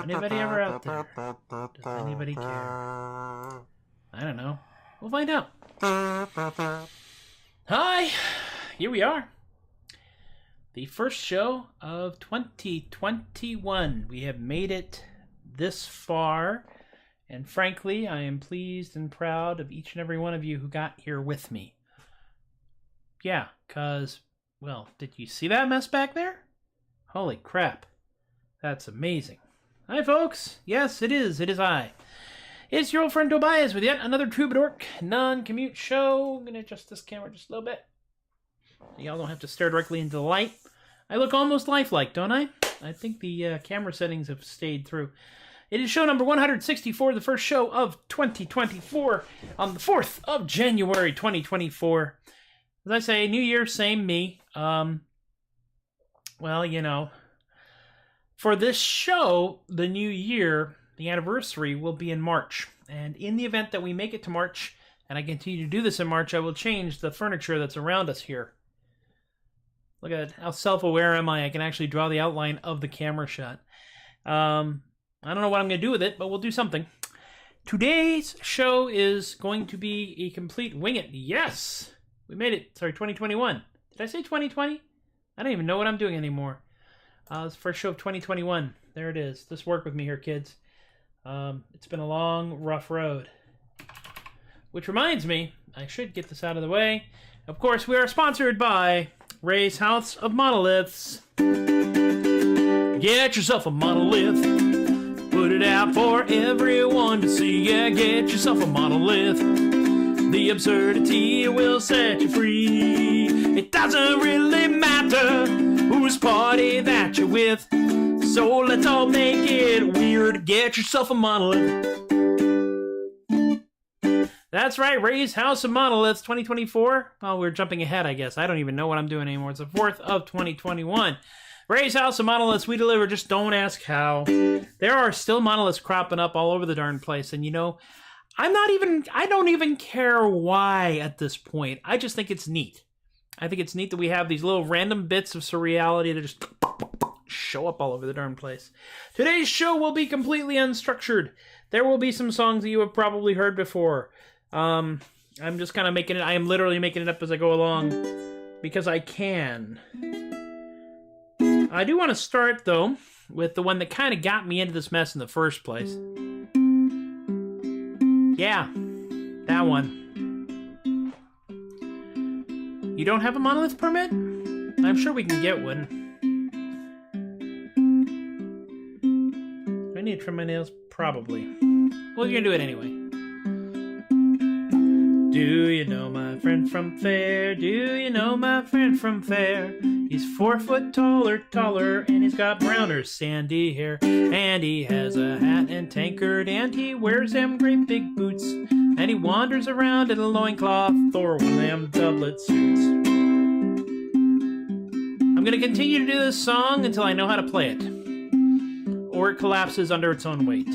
Anybody ever out there? Does anybody care? I don't know. We'll find out. Hi! Here we are. The first show of 2021. We have made it this far. And frankly, I am pleased and proud of each and every one of you who got here with me. Yeah, because, well, did you see that mess back there? Holy crap. That's amazing. Hi, folks. Yes, it is. It is I. It's your old friend Tobias with yet another Troubadork non-commute show. I'm going to adjust this camera just a little bit. So y'all don't have to stare directly into the light. I look almost lifelike, don't I? I think the camera settings have stayed through. It is show number 164, the first show of 2024, on the 4th of January, 2024. As I say, New Year, same me. Well, you know, for this show, the new year, the anniversary will be in March. And in the event that we make it to March, and I continue to do this in March, I will change the furniture that's around us here. Look at how self-aware am I. I can actually draw the outline of the camera shot. I don't know what I'm going to do with it, but we'll do something. Today's show is going to be a complete wing it. Yes! We made it. Sorry, 2021. Did I say 2020? I don't even know what I'm doing anymore. It's the first show of 2021. There it is. Just work with me here, kids. It's been a long, rough road. Which reminds me, I should get this out of the way. Of course, we are sponsored by Ray's House of Monoliths. Get yourself a monolith. Put it out for everyone to see. Yeah, get yourself a monolith. The absurdity will set you free. It doesn't really matter whose party that you're with. So let's all make it weird. Get yourself a monolith. That's right, Ray's House of Monoliths 2024. Oh, we're jumping ahead, I guess. I don't even know what I'm doing anymore. It's the 4th of 2021. Ray's House of Monoliths, we deliver, just don't ask how. There are still monoliths cropping up all over the darn place, and you know, I don't even care why at this point. I just think it's neat. I think it's neat that we have these little random bits of surreality that just show up all over the darn place. Today's show will be completely unstructured. There will be some songs that you have probably heard before. I'm just kind of making it, I am literally making it up as I go along because I can. I do want to start, though, with the one that kind of got me into this mess in the first place. Yeah, that one. You don't have a monolith permit? I'm sure we can get one. Do I need to trim my nails? Probably. Well, you're gonna do it anyway. Do you know my friend from Fair? Do you know my friend from Fair? He's 4 foot taller, and he's got browner sandy hair. And he has a hat and tankard, and he wears them great big boots. And he wanders around in a loincloth or one of them doublet suits. I'm gonna continue to do this song until I know how to play it. Or it collapses under its own weight.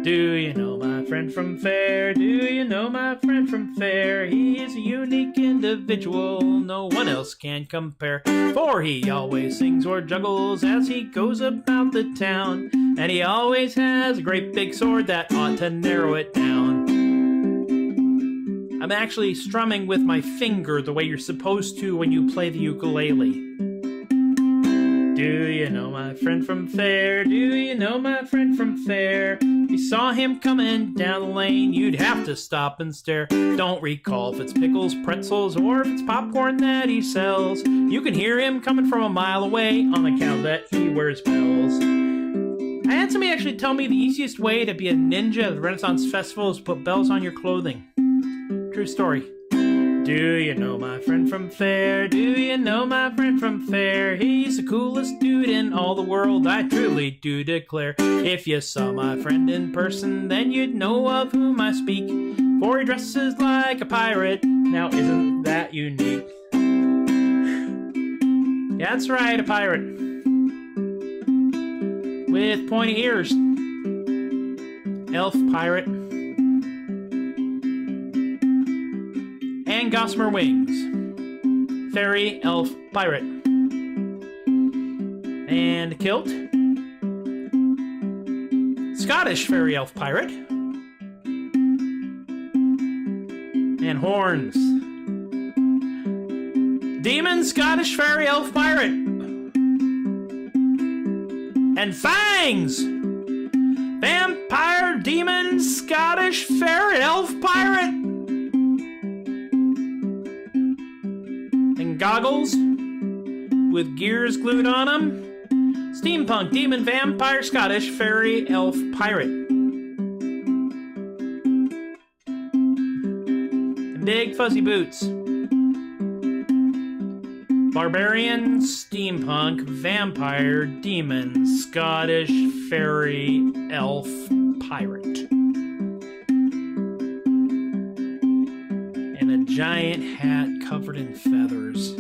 Do you know my friend from Fair? Do you know my friend from Fair? He is a unique individual, no one else can compare. For he always sings or juggles as he goes about the town. And he always has a great big sword that ought to narrow it down. I'm actually strumming with my finger the way you're supposed to when you play the ukulele. Do you know my friend from Fair? Do you know my friend from Fair? If you saw him coming down the lane, you'd have to stop and stare. Don't recall if it's pickles, pretzels, or if it's popcorn that he sells. You can hear him coming from a mile away on account that he wears bells. I had somebody actually tell me the easiest way to be a ninja at the Renaissance Festival is to put bells on your clothing. True story. Do you know my friend from Fair? Do you know my friend from Fair? He's the coolest dude in all the world, I truly do declare. If you saw my friend in person, then you'd know of whom I speak. For he dresses like a pirate. Now isn't that unique? Yeah, that's right, a pirate. With pointy ears. Elf pirate. And gossamer wings. Fairy elf pirate. And a kilt. Scottish fairy elf pirate. And horns. Demon Scottish fairy elf pirate. And fangs! Vampire demon Scottish fairy elf pirate. And goggles with gears glued on them. Steampunk demon vampire Scottish fairy elf pirate. And big fuzzy boots. Barbarian, steampunk, vampire, demon, Scottish, fairy, elf, pirate. And a giant hat covered in feathers.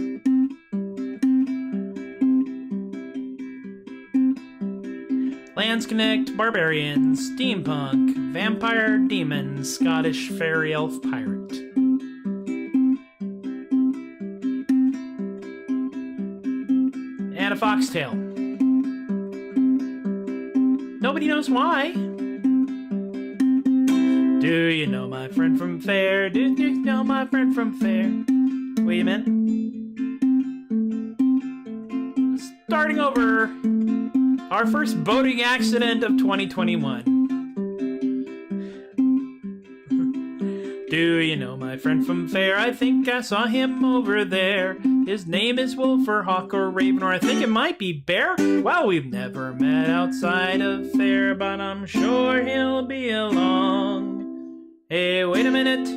Landsknecht, barbarian, steampunk, vampire, demon, Scottish, fairy, elf, pirate. And a foxtail. Nobody knows why. Do you know my friend from Fair? Do you know my friend from Fair? Wait a minute. Starting over. Our first boating accident of 2021. Do you know my friend from Fair? I think I saw him over there. His name is Wolf or Hawk or Raven, or I think it might be Bear. Well, we've never met outside of Fair, but I'm sure he'll be along. Hey, wait a minute.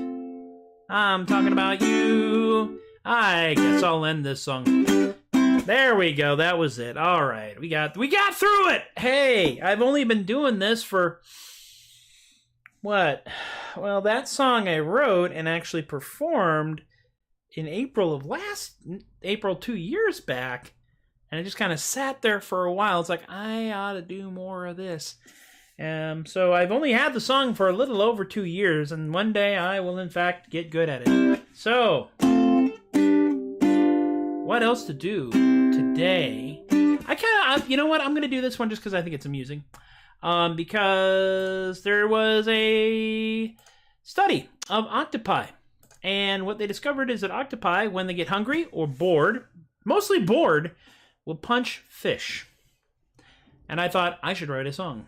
I'm talking about you. I guess I'll end this song. There we go. That was it. All right. We got through it. Hey, I've only been doing this for what? Well, that song I wrote and actually performed in April 2 years back, and I just kind of sat there for a while. It's like, I ought to do more of this. So I've only had the song for a little over 2 years, and one day I will in fact get good at it. So, what else to do today? You know what? I'm going to do this one just because I think it's amusing. Because there was a study of octopi. And what they discovered is that octopi, when they get hungry or bored, mostly bored, will punch fish. And I thought I should write a song.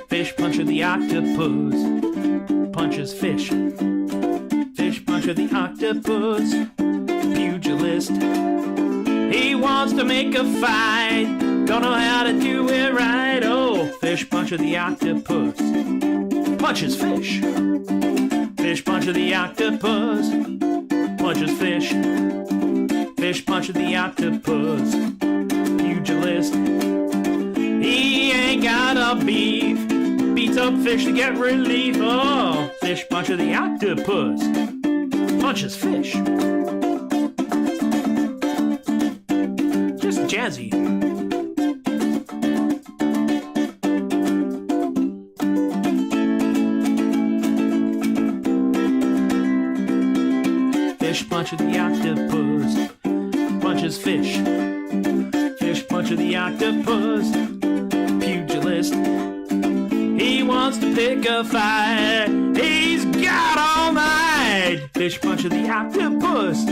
Fish puncher the octopus punches fish. Fish puncher the octopus, pugilist. He wants to make a fight, don't know how to do it right. Oh, fish puncher the octopus punches fish. Fish puncher the octopus punches fish. Fish puncher the octopus, pugilist. He ain't got a beef, beats up fish to get relief. Oh, fish puncher the octopus punches fish. Just jazzy. Fish puncher the octopus punches fish. Fish puncher the octopus. Pugilist. He wants to pick a fight. He's got all night. Fish puncher the octopus.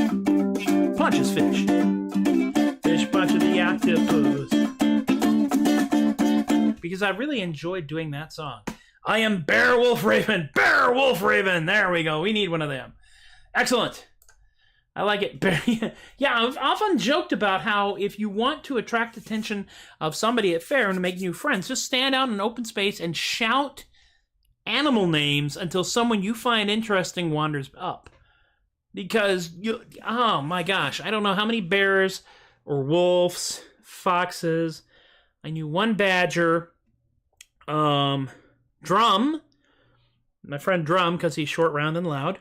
Punches fish. Fish puncher the octopus. Because I really enjoyed doing that song. I am Bear Wolf Raven. Bear Wolf Raven. There we go. We need one of them. Excellent. I like it. Yeah, I've often joked about how if you want to attract attention of somebody at fair and make new friends, just stand out in an open space and shout animal names until someone you find interesting wanders up. Because, oh my gosh, I don't know how many bears or wolves, foxes. I knew one badger. Drum. My friend Drum, because he's short, round, and loud.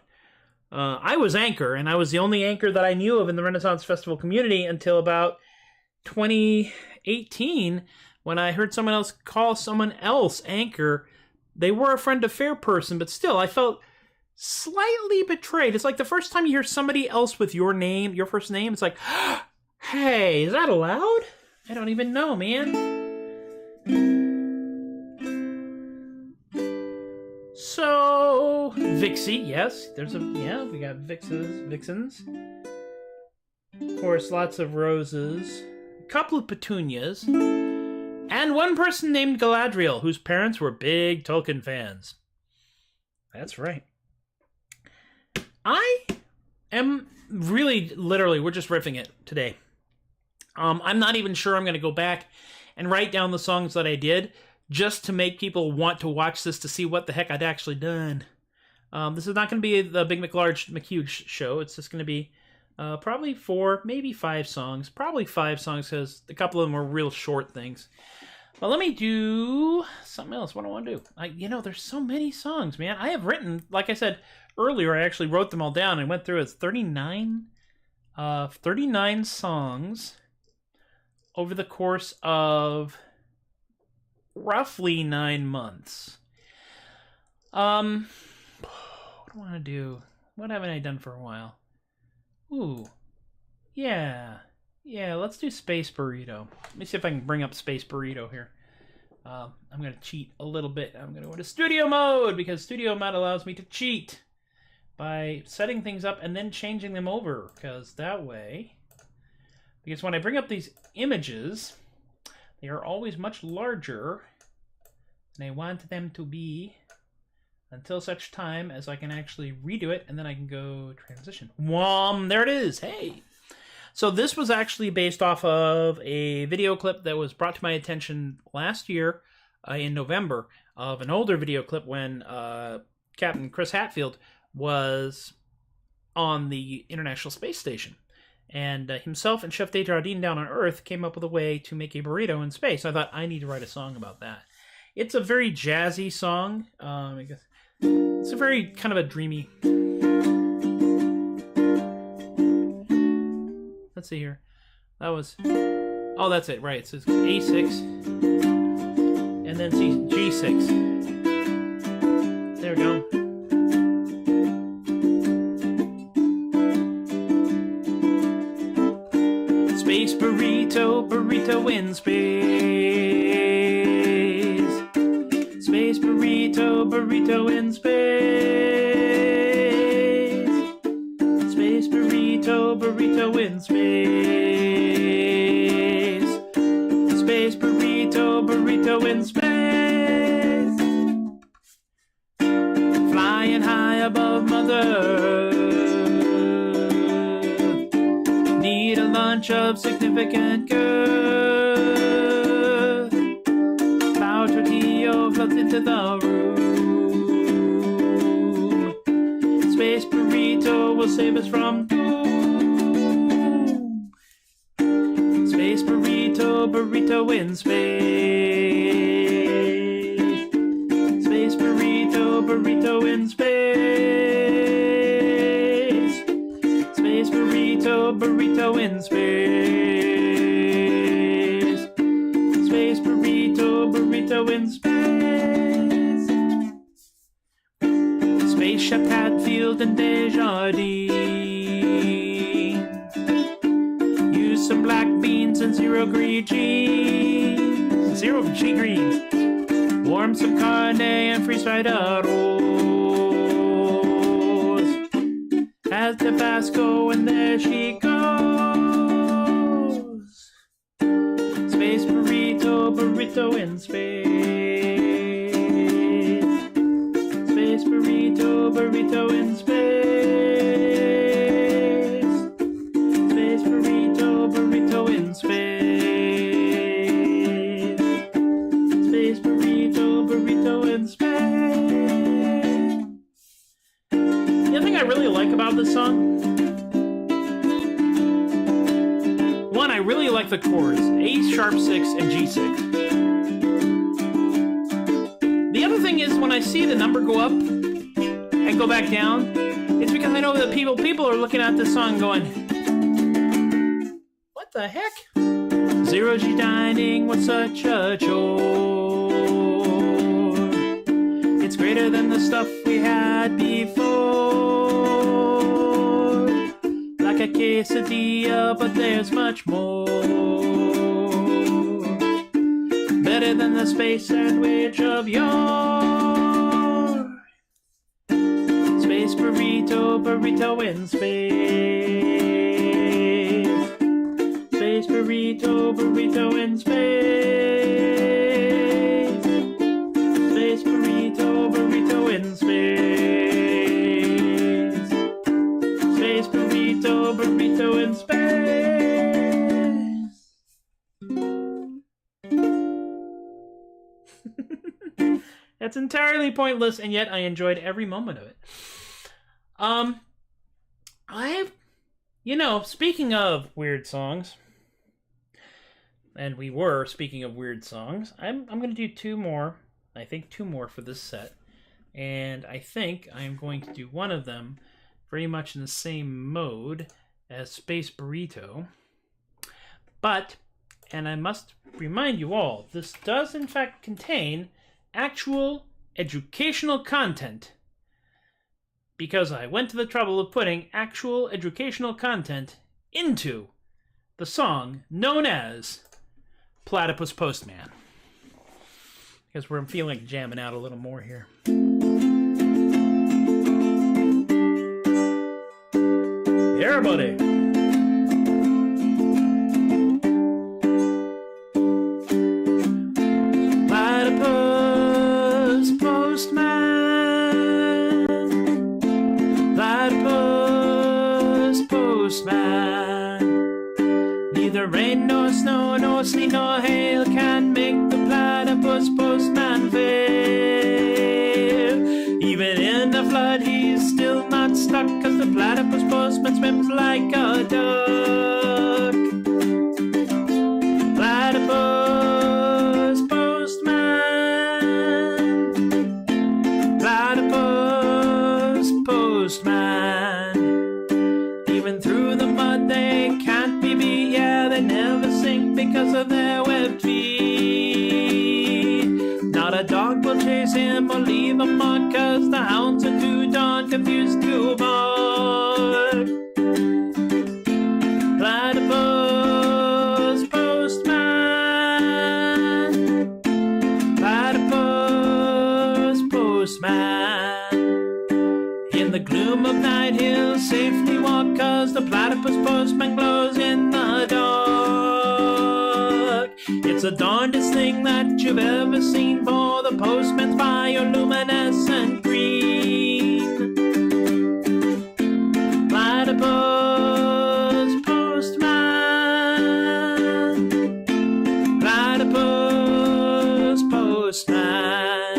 I was anchor, and I was the only anchor that I knew of in the Renaissance Festival community until about 2018 when I heard someone else call someone else anchor. They were a friend of fair person, but still, I felt slightly betrayed. It's like the first time you hear somebody else with your name, your first name, it's like, hey, is that allowed? I don't even know, man. So, Vixie, yes, we got vixens. Of course, lots of roses, a couple of petunias, and one person named Galadriel, whose parents were big Tolkien fans. That's right. I am really, literally, we're just riffing it today. I'm not even sure I'm going to go back and write down the songs that I did, just to make people want to watch this to see what the heck I'd actually done. This is not going to be the Big McLarge McHuge show. It's just going to be probably 4, maybe 5 songs. Probably 5 songs because a couple of them were real short things. But let me do something else. What do I want to do? There's so many songs, man. I have written, like I said earlier, I actually wrote them all down and went through it. 39 songs over the course of roughly 9 months. What do I want to do? What haven't I done for a while? Ooh. Yeah, let's do Space Burrito. Let me see if I can bring up Space Burrito here. I'm going to cheat a little bit. I'm going to go to studio mode, because studio mode allows me to cheat by setting things up and then changing them over, because that way, because when I bring up these images, they are always much larger than I want them to be until such time as I can actually redo it, and then I can go transition. Wham! There it is! Hey! So this was actually based off of a video clip that was brought to my attention last year in November of an older video clip when Captain Chris Hadfield was on the International Space Station. And himself and Chef Desjardins down on Earth came up with a way to make a burrito in space. So I thought, I need to write a song about that. It's a very jazzy song. I guess it's a very kind of a dreamy. Let's see here. That was... Oh, that's it, right. It says A6. And then G6. There we go. Space burrito, burrito in space. Space burrito, burrito in space. Space burrito, burrito in space. Space burrito, burrito in space. Flying high above Mother. Need a lunch of significant girth. Flour tortilla floats into the room. Space burrito will save us from doom. Space burrito, burrito in space. Space burrito, burrito in space. Space burrito, burrito in space. Space burrito, burrito in space. Space Chef Hadfield and Desjardins beans and 0 green cheese. 0 greens. Warm some carne and freeze-fried rolls. Has Tabasco and there she goes. Space burrito, burrito in space. Space burrito, burrito in space. Space burrito, burrito in space. Space burrito, burrito in space. The other thing I really like about this song, one, I really like the chords, A sharp 6 and G6. The other thing is when I see the number go up and go back down, it's because I know that people are looking at this song going, what the heck? 0 G dining was such a chore. It's greater than the stuff we had before. Like a quesadilla, but there's much more. Better than the space sandwich of yore. Space burrito, burrito in space. Space burrito, burrito in space. Space burrito, burrito in space. Space burrito, burrito in space. That's entirely pointless, and yet I enjoyed every moment of it. Speaking of weird songs, and we were speaking of weird songs, I'm going to do two more for this set, and I think I'm going to do one of them very much in the same mode as Space Burrito, but, and I must remind you all, this does in fact contain actual educational content, because I went to the trouble of putting actual educational content into the song known as Platypus Postman. Because we're feeling like jamming out a little more here. Yeah, buddy. Platypus Postman. Platypus Postman. Neither rain nor snow nor sleet nor hail can make the Platypus Postman fail. Even in the flood he's still not stuck, 'cause the Platypus Postman swims like a duck. Platypus Postman. Platypus Postman. Even through the mud they can't be beat, yeah, they never sink because of their webbed feet. Not a dog will chase him or leave a mark, 'cause the hounds are too darn confused to bark. Platypus Postman. Platypus Postman. In the gloom of night he'll safely walk, 'cause the Platypus Postman glows in the dark. It's the darndest thing that you've ever seen, for the postman's bioluminescent green. Platypus Postman. Platypus Postman.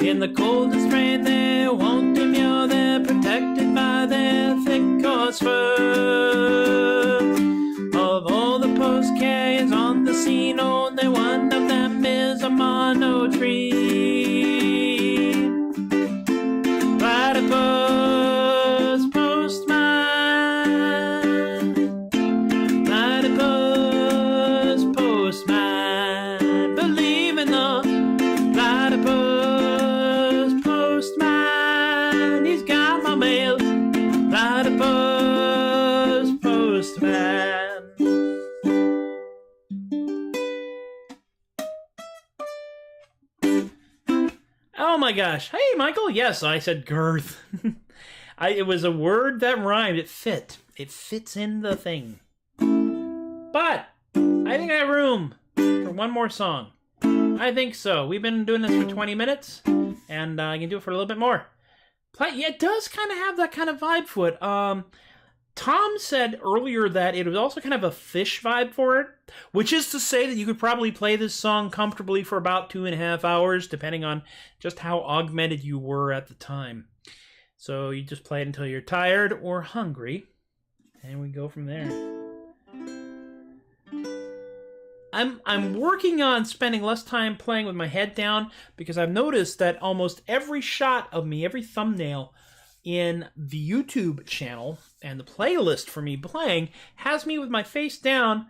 In the coldest rain they won't demur, they're protected by their thick coarse fur. Of all the post carriers on the scene, only one of them is a mono tree. Platypus Postman. Platypus Postman. Believe in the Platypus Postman. He's got my mail. Platypus Postman. gosh. Hey, Michael. Yes, I said girth. It was a word that rhymed. It fit. It fits in the thing. But I think I have room for one more song. I think so. We've been doing this for 20 minutes, and I can do it for a little bit more. Yeah, it does kind of have that kind of vibe for it. Tom said earlier that it was also kind of a fish vibe for it, which is to say that you could probably play this song comfortably for about 2.5 hours, depending on just how augmented you were at the time. So you just play it until you're tired or hungry, and we go from there. I'm working on spending less time playing with my head down, because I've noticed that almost every shot of me, every thumbnail in the YouTube channel and the playlist for me playing has me with my face down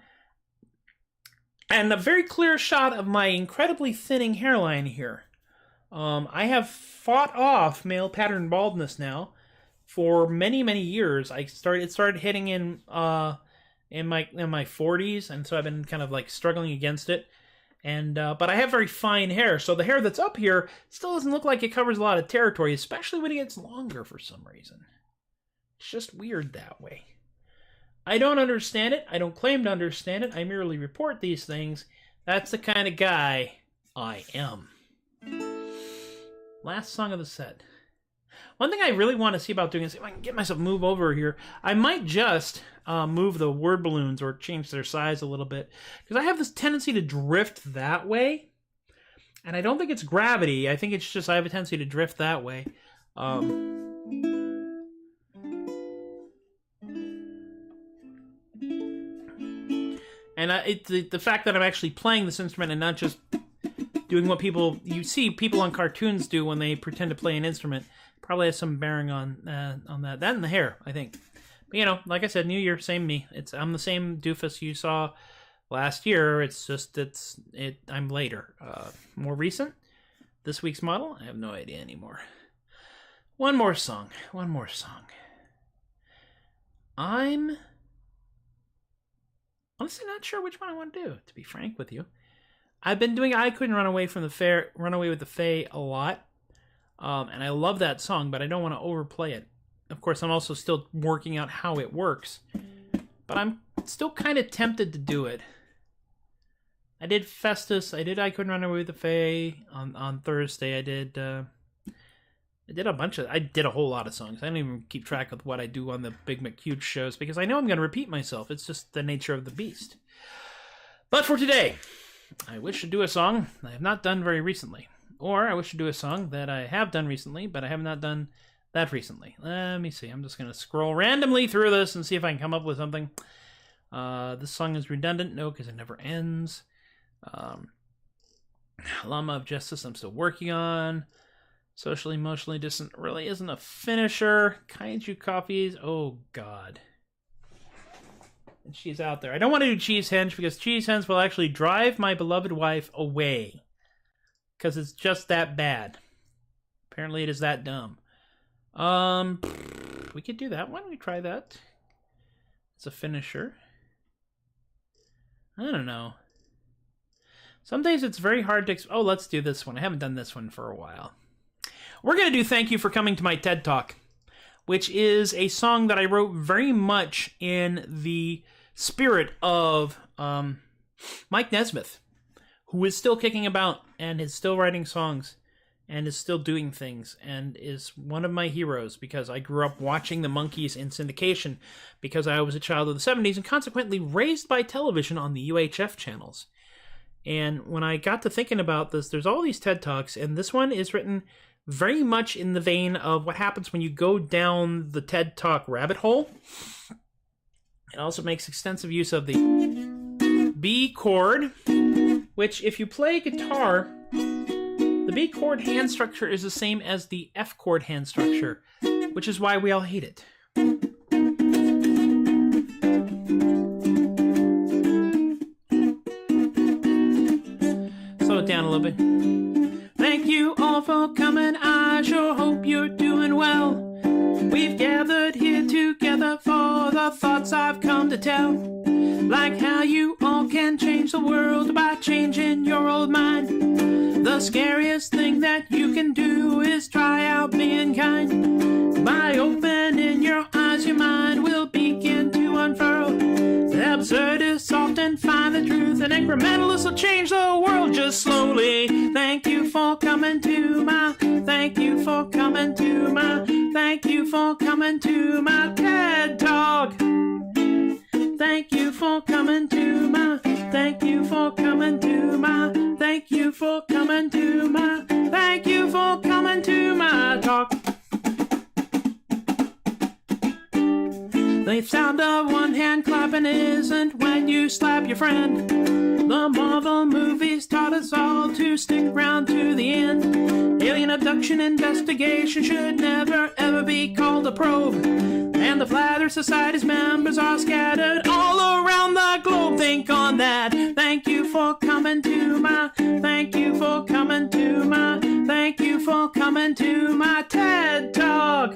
and a very clear shot of my incredibly thinning hairline here. I have fought off male pattern baldness now for many, many years. It started hitting in my 40s, and so I've been kind of like struggling against it. And but I have very fine hair, so the hair that's up here still doesn't look like it covers a lot of territory, especially when it gets longer for some reason. It's just weird that way. I don't understand it. I don't claim to understand it. I merely report these things. That's the kind of guy I am. Last song of the set. One thing I really want to see about doing is if I can get myself move over here, I might just move the word balloons or change their size a little bit, because I have this tendency to drift that way, and I don't think it's gravity. I think it's just I have a tendency to drift that way. And the fact that I'm actually playing this instrument and not just doing what you see people on cartoons do when they pretend to play an instrument probably has some bearing on that. That and the hair, I think. But, you know, like I said, new year, same me. I'm the same doofus you saw last year. It's just I'm later. More recent. This week's model, I have no idea anymore. One more song. I'm honestly not sure which one I want to do, to be frank with you. I've been doing I Couldn't Run Away with the Fae a lot. And I love that song, but I don't want to overplay it. Of course, I'm also still working out how it works. But I'm still kind of tempted to do it. I did Festus. I did I Couldn't Run Away with the Fae on Thursday. I did a whole lot of songs. I don't even keep track of what I do on the Big McHuge shows, because I know I'm going to repeat myself. It's just the nature of the beast. But for today, I wish to do a song I have not done very recently. Or I wish to do a song that I have done recently, but I have not done that recently. Let me see. I'm just going to scroll randomly through this and see if I can come up with something. This song is redundant. No, because it never ends. Llama of Justice, I'm still working on. Socially, emotionally distant really isn't a finisher. Kaiju Coffees. Oh, God. And she's out there. I don't want to do Cheese Henge, because Cheese Henge will actually drive my beloved wife away. Because it's just that bad. Apparently it is that dumb. We could do that. Why don't we try that? It's a finisher. I don't know. Some days it's very hard to... Oh, let's do this one. I haven't done this one for a while. We're going to do Thank You for Coming to My TED Talk, which is a song that I wrote very much in the spirit of Mike Nesmith, who is still kicking about and is still writing songs and is still doing things and is one of my heroes, because I grew up watching the Monkees in syndication because I was a child of the 70s and consequently raised by television on the UHF channels. And when I got to thinking about this, there's all these TED Talks, and this one is written very much in the vein of what happens when you go down the TED Talk rabbit hole. It also makes extensive use of the B chord, which if you play guitar, the B chord hand structure is the same as the F chord hand structure, which is why we all hate it. Slow it down a little bit. Thank you all for coming, I sure hope you're doing well. We've gathered here together for the thoughts I've come to tell. Like how you all can change the world by changing your old mind. The scariest thing that you can do is try out being kind. By opening your eyes, your mind will begin to unfurl. The absurdists often find the truth, and incrementalists will change the world just slowly. Thank you for coming to my, thank you for coming to my, thank you for coming to my TED Talk. Thank you for coming to my, thank you for coming to my, thank you for coming to my, thank you for coming to my talk. The sound of one hand clapping isn't when you slap your friend. The Marvel movies taught us all to stick around to the end. Alien abduction investigation should never ever be called a probe. And the Flat Earth Society's members are scattered all around the globe. Think on that. Thank you for coming to my, thank you for coming to my, thank you for coming to my TED Talk.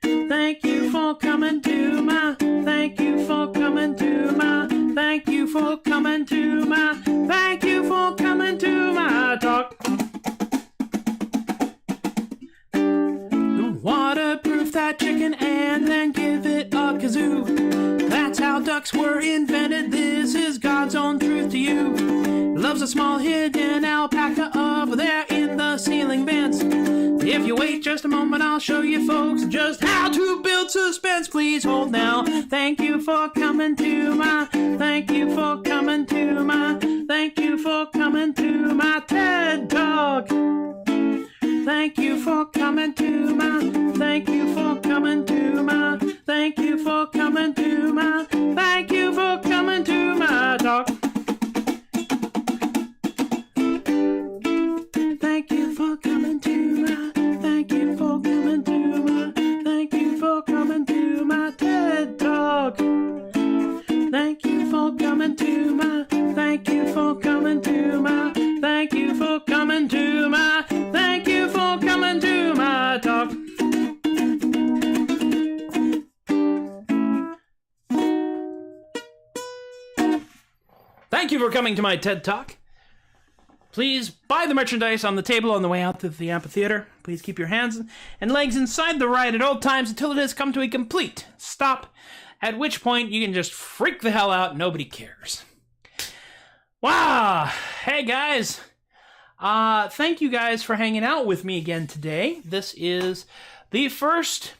Thank you for coming to my, thank you for coming to my, thank you for coming to my, thank you for coming to my talk. Waterproof that chicken and then give it a kazoo. That's how ducks were invented. This is God's own truth to you. Loves a small hidden alpaca over there in the ceiling vents. If you wait just a moment, I'll show you folks just how to build suspense. Please hold now. Thank you for coming to my, thank you for coming to my, thank you for coming to my TED Talk. Thank you for coming to my, thank you for coming to my, thank you for coming to my, thank you for coming to my talk. Thank you for coming to my, thank you for coming to my, thank you for coming to my TED Talk. Thank you for coming to my, thank you for coming to my, thank you for coming to my, thank you for coming to my talk. Thank you for coming to my TED Talk. Please buy the merchandise on the table on the way out to the amphitheater. Please keep your hands and legs inside the ride at all times until it has come to a complete stop, at which point you can just freak the hell out. Nobody cares. Wow. Hey, guys. Thank you guys for hanging out with me again today. This is the first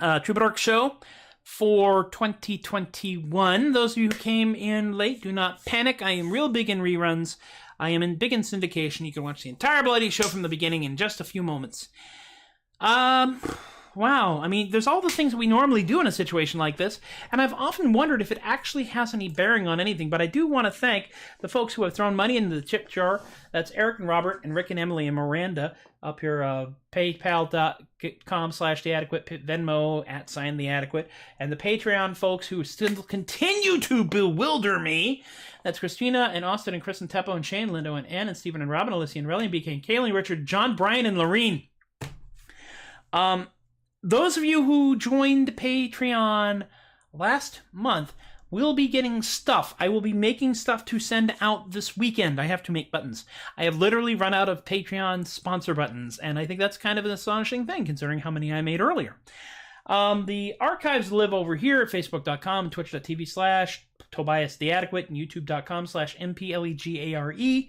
Troubadork show for 2021. Those of you who came in late, do not panic. I am real big in reruns. I am big in syndication. You can watch the entire bloody show from the beginning in just a few moments. Wow. I mean, there's all the things that we normally do in a situation like this, and I've often wondered if it actually has any bearing on anything, but I do want to thank the folks who have thrown money into the chip jar. That's Eric and Robert and Rick and Emily and Miranda up here, paypal.com/theadequate, Venmo @theadequate, and the Patreon folks who still continue to bewilder me. That's Christina and Austin and Chris and Teppo and Shane, Lindo and Ann and Stephen and Robin, Alicia and Relly and BK and Kaylee, Richard, John, Brian, and Lorene. Those of you who joined Patreon last month will be getting stuff. I will be making stuff to send out this weekend. I have to make buttons. I have literally run out of Patreon sponsor buttons, and I think that's kind of an astonishing thing considering how many I made earlier. The archives live over here at facebook.com, twitch.tv/TobiasTheAdequate, and youtube.com/MPLEGARE.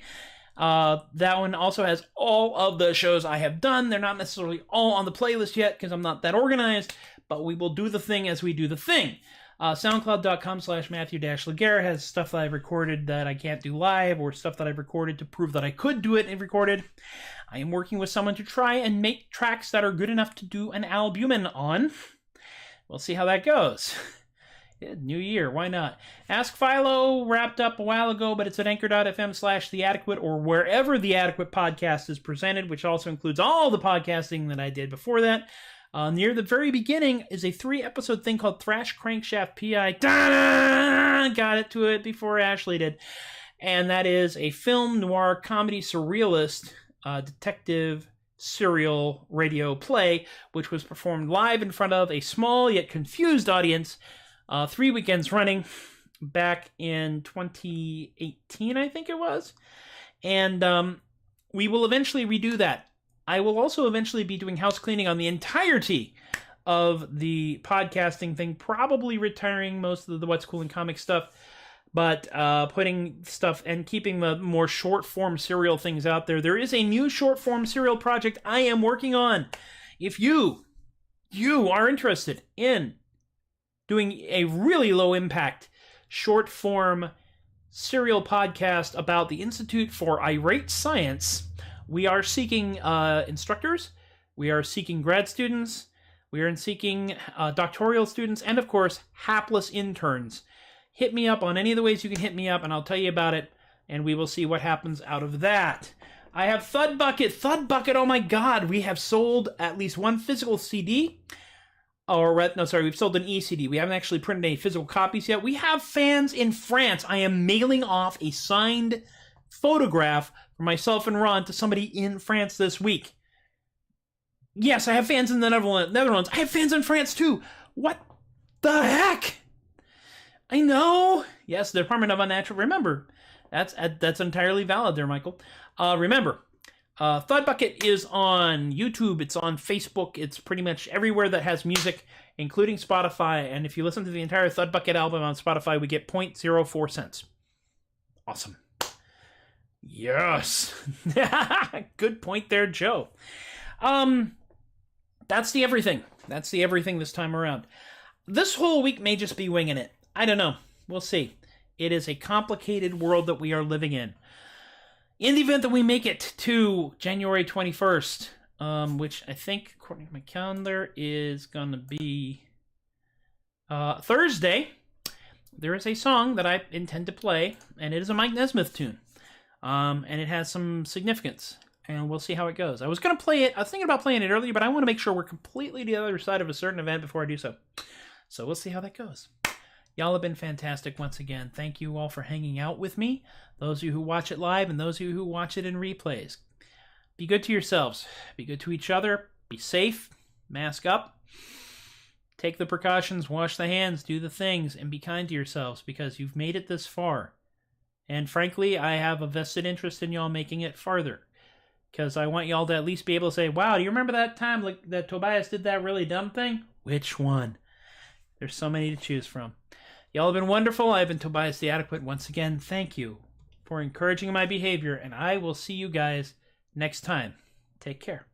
That one also has all of the shows I have done. They're not necessarily all on the playlist yet because I'm not that organized, but we will do the thing as we do the thing. SoundCloud.com/Matthew-Laguerre has stuff that I've recorded that I can't do live, or stuff that I've recorded to prove that I could do it and recorded. I am working with someone to try and make tracks that are good enough to do an albumin on. We'll see how that goes. New year, why not? Ask Philo wrapped up a while ago, but it's at anchor.fm/theadequate or wherever the Adequate podcast is presented, which also includes all the podcasting that I did before that. Near the very beginning is a 3-episode thing called Thrash Crankshaft PI. Ta-da! Got it to it before Ashley did. And that is a film noir comedy surrealist detective serial radio play, which was performed live in front of a small yet confused audience 3 weekends running back in 2018, I think it was. And we will eventually redo that. I will also eventually be doing house cleaning on the entirety of the podcasting thing, probably retiring most of the What's Cool in Comics stuff, but putting stuff and keeping the more short-form serial things out there. There is a new short-form serial project I am working on. If you are interested in doing a really low-impact, short-form serial podcast about the Institute for Irate Science, we are seeking instructors, we are seeking grad students, we are seeking doctoral students, and of course, hapless interns. Hit me up on any of the ways you can hit me up, and I'll tell you about it, and we will see what happens out of that. I have THUD Bucket. THUD Bucket, oh my god, we have sold at least one physical CD. We've sold an e-CD. We haven't actually printed any physical copies yet. We have fans in France. I am mailing off a signed photograph for myself and Ron to somebody in France this week. Yes, I have fans in the Netherlands. I have fans in France too. What the heck? I know. Yes, the Department of Unnatural. Remember, that's entirely valid there, Michael. Remember, THUD Bucket is on YouTube. It's on Facebook. It's pretty much everywhere that has music, including Spotify. And if you listen to the entire THUD Bucket album on Spotify, we get 0.04 cents. Awesome. Yes. Good point there, Joe. That's the everything. That's the everything this time around. This whole week may just be winging it. I don't know. We'll see. It is a complicated world that we are living in. In the event that we make it to January 21st, which I think, according to my calendar, is going to be Thursday, there is a song that I intend to play, and it is a Mike Nesmith tune. And it has some significance, and we'll see how it goes. I was going to play it. I was thinking about playing it earlier, but I want to make sure we're completely to the other side of a certain event before I do so. So we'll see how that goes. Y'all have been fantastic once again. Thank you all for hanging out with me. Those of you who watch it live and those of you who watch it in replays. Be good to yourselves. Be good to each other. Be safe. Mask up. Take the precautions. Wash the hands. Do the things. And be kind to yourselves because you've made it this far. And frankly, I have a vested interest in y'all making it farther. Because I want y'all to at least be able to say, wow, do you remember that time that Tobias did that really dumb thing? Which one? There's so many to choose from. Y'all have been wonderful. I've been Tobias the Adequate. Once again, thank you for encouraging my behavior, and I will see you guys next time. Take care.